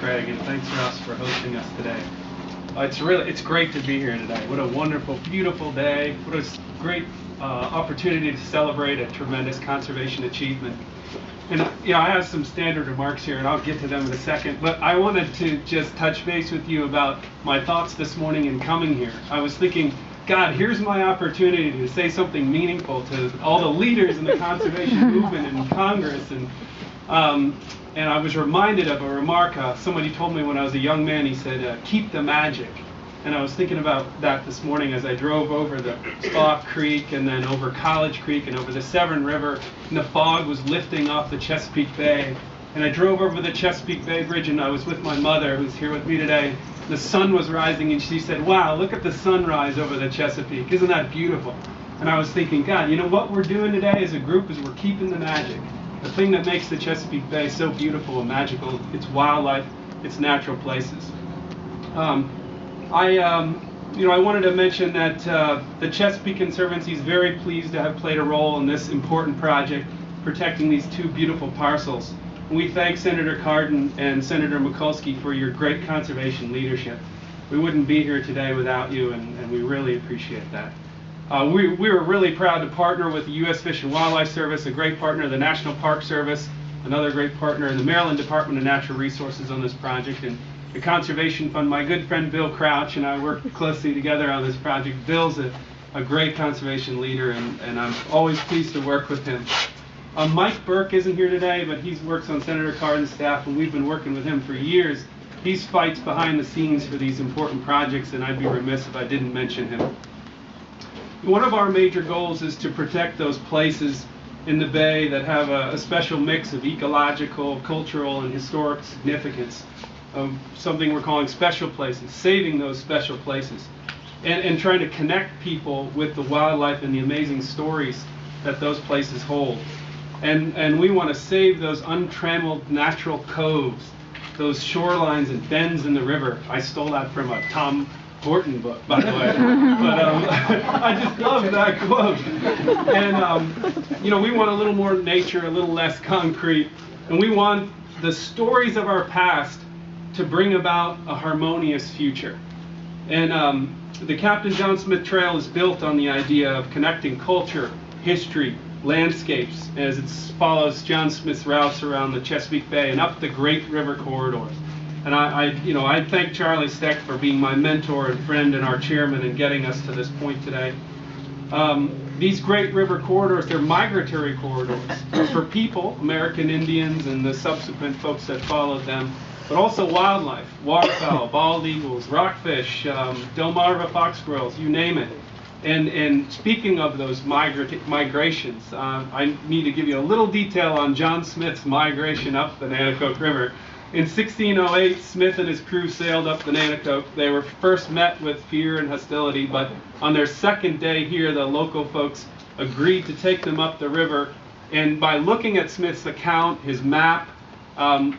Craig, and thanks Russ for hosting us today. It's great to be here today. What a wonderful, beautiful day. What a great opportunity to celebrate a tremendous conservation achievement. And I have some standard remarks here, and I'll get to them in a second. But I wanted to just touch base with you about my thoughts this morning in coming here. I was thinking, God, here's my opportunity to say something meaningful to all the leaders in the conservation movement in Congress. And I was reminded of a remark somebody told me when I was a young man. He said, keep the magic. And I was thinking about that this morning as I drove over the Spa Creek and then over College Creek and over the Severn River, and the fog was lifting off the Chesapeake Bay. And I drove over the Chesapeake Bay Bridge, and I was with my mother, who's here with me today. The sun was rising, and she said, wow, look at the sunrise over the Chesapeake. Isn't that beautiful? And I was thinking, God, you know what we're doing today as a group is we're keeping the magic. The thing that makes the Chesapeake Bay so beautiful and magical, its wildlife, its natural places. I wanted to mention that the Chesapeake Conservancy is very pleased to have played a role in this important project, protecting these two beautiful parcels. And we thank Senator Cardin and Senator Mikulski for your great conservation leadership. We wouldn't be here today without you, and we really appreciate that. We were really proud to partner with the U.S. Fish and Wildlife Service, a great partner, the National Park Service, another great partner, in the Maryland Department of Natural Resources on this project, and the Conservation Fund. My good friend Bill Crouch and I work closely together on this project. Bill's a great conservation leader, and I'm always pleased to work with him. Mike Burke isn't here today, but he works on Senator Cardin's staff, and we've been working with him for years. He fights behind the scenes for these important projects, and I'd be remiss if I didn't mention him. One of our major goals is to protect those places in the bay that have a special mix of ecological, cultural, and historic significance. Something we're calling special places, saving those special places, and trying to connect people with the wildlife and the amazing stories that those places hold. And we want to save those untrammeled natural coves, those shorelines and bends in the river. I stole that from a Tom Horton book, by the way. But I just love that quote. And we want a little more nature, a little less concrete, and we want the stories of our past to bring about a harmonious future. And the Captain John Smith Trail is built on the idea of connecting culture, history, landscapes, as it follows John Smith's routes around the Chesapeake Bay and up the great river corridors. And I thank Charlie Steck for being my mentor and friend and our chairman in getting us to this point today. These great river corridors, they're migratory corridors for people, American Indians and the subsequent folks that followed them, but also wildlife, waterfowl, bald eagles, rockfish, Delmarva fox squirrels, you name it. And speaking of those migrations, I need to give you a little detail on John Smith's migration up the Nanticoke River. In 1608, Smith and his crew sailed up the Nanticoke. They were first met with fear and hostility, but on their second day here, the local folks agreed to take them up the river. And by looking at Smith's account, his map,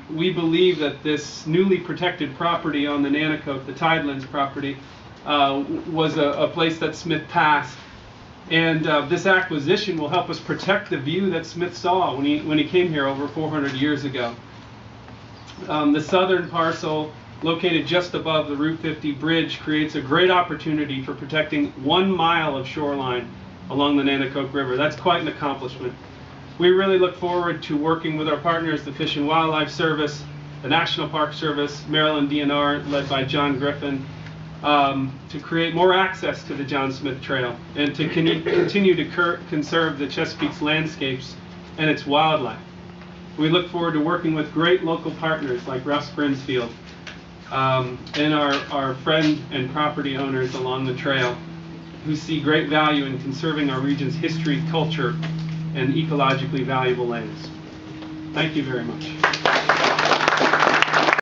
we believe that this newly protected property on the Nanticoke, the Tidelands property, was a place that Smith passed. And this acquisition will help us protect the view that Smith saw when he came here over 400 years ago. The southern parcel, located just above the Route 50 bridge, creates a great opportunity for protecting 1 mile of shoreline along the Nanticoke River. That's quite an accomplishment. We really look forward to working with our partners, the Fish and Wildlife Service, the National Park Service, Maryland DNR, led by John Griffin, to create more access to the John Smith Trail and to continue to conserve the Chesapeake's landscapes and its wildlife. We look forward to working with great local partners like Russ Brinsfield and our friend and property owners along the trail who see great value in conserving our region's history, culture, and ecologically valuable lands. Thank you very much.